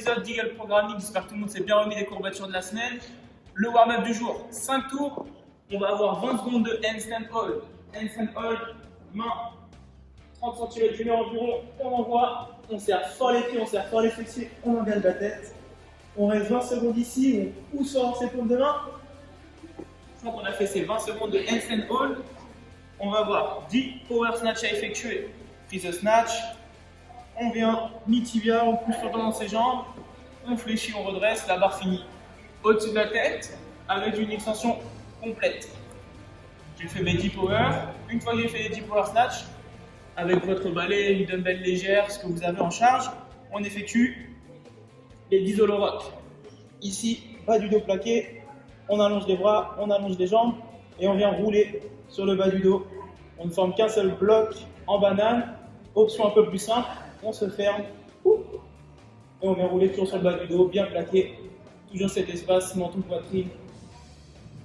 épisode d'Eagle Programming. J'espère que tout le monde s'est bien remis des courbatures de la semaine. Le warm-up du jour, 5 tours. On va avoir 20 secondes de handstand hold. Handstand hold, main, 30 cm du mur environ. On envoie, on serre fort les pieds, on serre fort les fessiers, on engage la tête. On reste 20 secondes ici, on pousse fort ses paumes de main. Une fois qu'on a fait ces 20 secondes de handstand hold, on va avoir 10 power snatch à effectuer. Prise snatch, on vient mi-tibia, on pousse tout dans ses jambes, on fléchit, on redresse, la barre finit au-dessus de la tête avec une extension complète. J'ai fait mes 10 power. Une fois que j'ai fait les 10 power snatch, avec votre balai, une dumbbell légère, ce que vous avez en charge, on effectue les 10 hollow rock. Ici, bas du dos plaqué, on allonge les bras, on allonge les jambes et on vient rouler sur le bas du dos. On ne forme qu'un seul bloc en banane. Option un peu plus simple, on se ferme et on vient rouler toujours sur le bas du dos, bien plaqué. Toujours cet espace, menton, poitrine.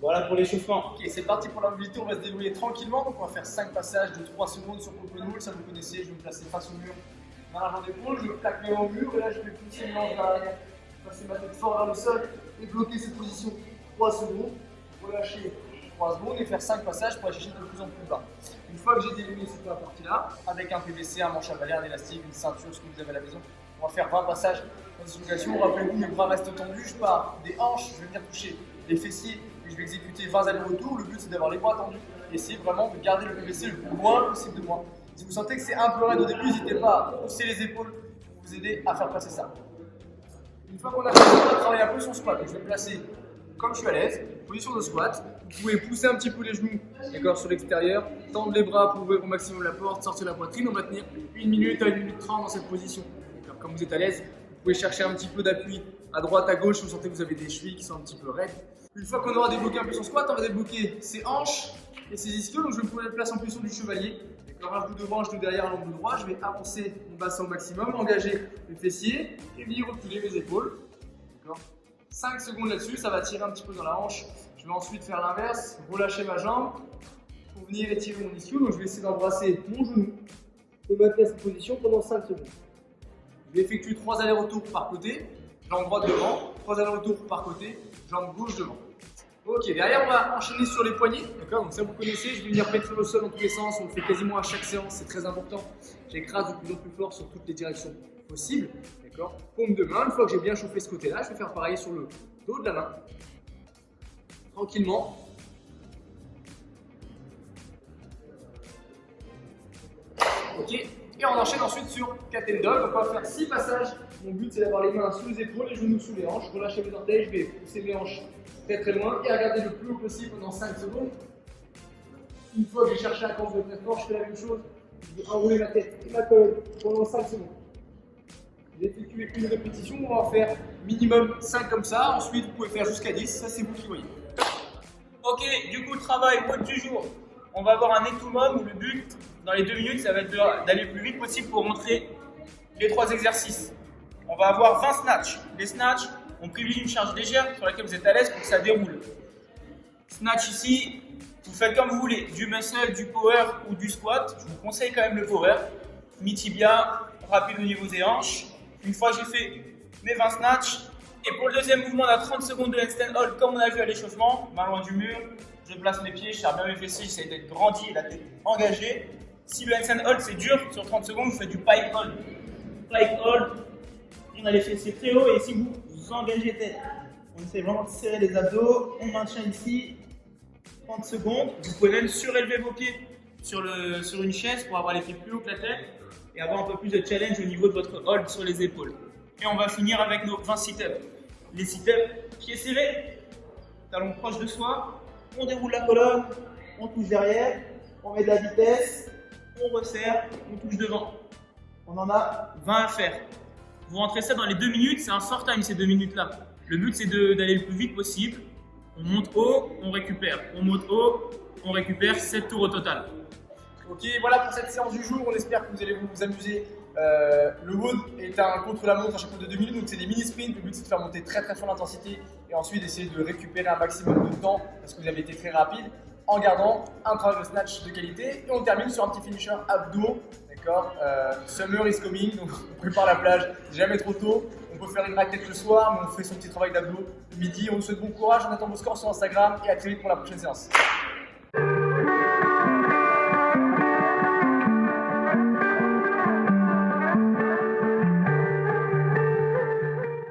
Voilà pour l'échauffement. Ok, c'est parti pour la mobilité, on va se débrouiller tranquillement. Donc on va faire 5 passages de 3 secondes sur Popo Null, ça vous connaissez, je vais me placer face au mur, dans l'argent d'épaule, je plaque mes mains au mur et là je vais pousser mes hanches vers l'arrière, passer ma tête fort vers le sol et bloquer cette position 3 secondes, relâcher 3 secondes et faire 5 passages pour aller chercher de plus en plus bas. Une fois que j'ai déroulé cette partie-là, avec un PVC, un manche à balai, un élastique, une ceinture, ce que vous avez à la maison, on va faire 20 passages dans cette situation. Rappelez-vous, mes bras restent tendus, je pars des hanches, je vais venir toucher les fessiers et je vais exécuter 20 allers-retours. Le but c'est d'avoir les bras tendus et essayer vraiment de garder le PVC le plus loin possible de moi. Si vous sentez que c'est un peu raide au début, n'hésitez pas à pousser les épaules pour vous aider à faire passer ça. Une fois qu'on a fait ça, on va travailler un peu son squat. Donc, je vais me placer comme je suis à l'aise, position de squat. Vous pouvez pousser un petit peu les genoux, d'accord, sur l'extérieur, tendre les bras pour ouvrir au maximum la porte, sortir la poitrine. On va tenir 1 minute à 1 minute 30 dans cette position. Comme vous êtes à l'aise, vous pouvez chercher un petit peu d'appui à droite, à gauche, si vous sentez que vous avez des chevilles qui sont un petit peu raides. Une fois qu'on aura débloqué un peu son squat, on va débloquer ses hanches et ses ischios. Donc je vais me poser la place en position du chevalier. Un genou devant, un genou derrière, un l'angle droit. Je vais avancer mon bassin au maximum, engager les fessiers et venir reculer mes épaules. 5 secondes là-dessus, ça va tirer un petit peu dans la hanche. Je vais ensuite faire l'inverse, relâcher ma jambe pour venir étirer mon ischio. Donc je vais essayer d'embrasser mon genou et maintenir cette position pendant 5 secondes. Je vais effectuer 3 allers-retours par côté, jambe droite devant, 3 allers-retours par côté, jambe gauche devant. Ok, derrière on va enchaîner sur les poignets, d'accord, donc ça vous connaissez, je vais venir pétrir le sol dans tous les sens, on le fait quasiment à chaque séance, c'est très important. J'écrase de plus en plus fort sur toutes les directions possibles, d'accord. Paume de main, une fois que j'ai bien chauffé ce côté-là, je vais faire pareil sur le dos de la main, tranquillement. Ok, et on enchaîne ensuite sur cat and dog, donc on va faire 6 passages. Mon but c'est d'avoir les mains sous les épaules, les genoux sous les hanches, relâcher mes orteils, je vais pousser mes hanches très loin et regarder le plus haut possible pendant 5 secondes. Une fois que j'ai cherché un camp de très fort, je fais la même chose. Je vais enrouler ma tête et ma colonne pendant 5 secondes. Je vais effectuer une répétition, on va en faire minimum 5 comme ça. Ensuite, vous pouvez faire jusqu'à 10, ça c'est vous qui voyez. Ok, du coup, travail, mode du jour. On va avoir un étoulement où le but, dans les 2 minutes, ça va être d'aller le plus vite possible pour montrer les 3 exercices. On va avoir 20 snatchs. Les snatchs, on privilégie une charge légère sur laquelle vous êtes à l'aise pour que ça déroule. Snatch ici, vous faites comme vous voulez, du muscle, du power ou du squat. Je vous conseille quand même le power. Mi-tibia, rapide au niveau des hanches. Une fois que j'ai fait mes 20 snatchs, et pour le deuxième mouvement, on a 30 secondes de handstand hold comme on a vu à l'échauffement, main loin du mur. Je place mes pieds, je serre bien mes fessiers, j'essaie d'être grandi et la tête engagée. Si le handstand hold c'est dur, sur 30 secondes, vous faites du pike hold. Pike hold, on a les fessiers très haut et ici vous engagez tête. On essaie vraiment de serrer les abdos, on maintient ici 30 secondes. Vous pouvez même surélever vos pieds sur une chaise pour avoir les pieds plus haut que la tête et avoir un peu plus de challenge au niveau de votre hold sur les épaules. Et on va finir avec nos 20 sit-ups. Les sit-ups, pieds serrés, talons proches de soi, on déroule la colonne, on touche derrière, on met de la vitesse, on resserre, on touche devant. On en a 20 à faire. Vous rentrez ça dans les 2 minutes, c'est un short time ces 2 minutes-là. Le but c'est d'aller le plus vite possible. On monte haut, on récupère. On monte haut, on récupère, 7 tours au total. Ok, voilà pour cette séance du jour, on espère que vous allez vous amuser. Le WOD est un contre-la-montre à chaque fois de 2 minutes, donc c'est des mini-sprints. Le but c'est de faire monter très fort l'intensité et ensuite d'essayer de récupérer un maximum de temps parce que vous avez été très rapide en gardant un travail de snatch de qualité. Et on termine sur un petit finisher abdos. D'accord. Summer is coming, donc on prépare la plage. C'est jamais trop tôt. On peut faire une raquette le soir, mais on fait son petit travail d'abdos le midi. On vous souhaite bon courage, on attend vos scores sur Instagram et à très vite pour la prochaine séance.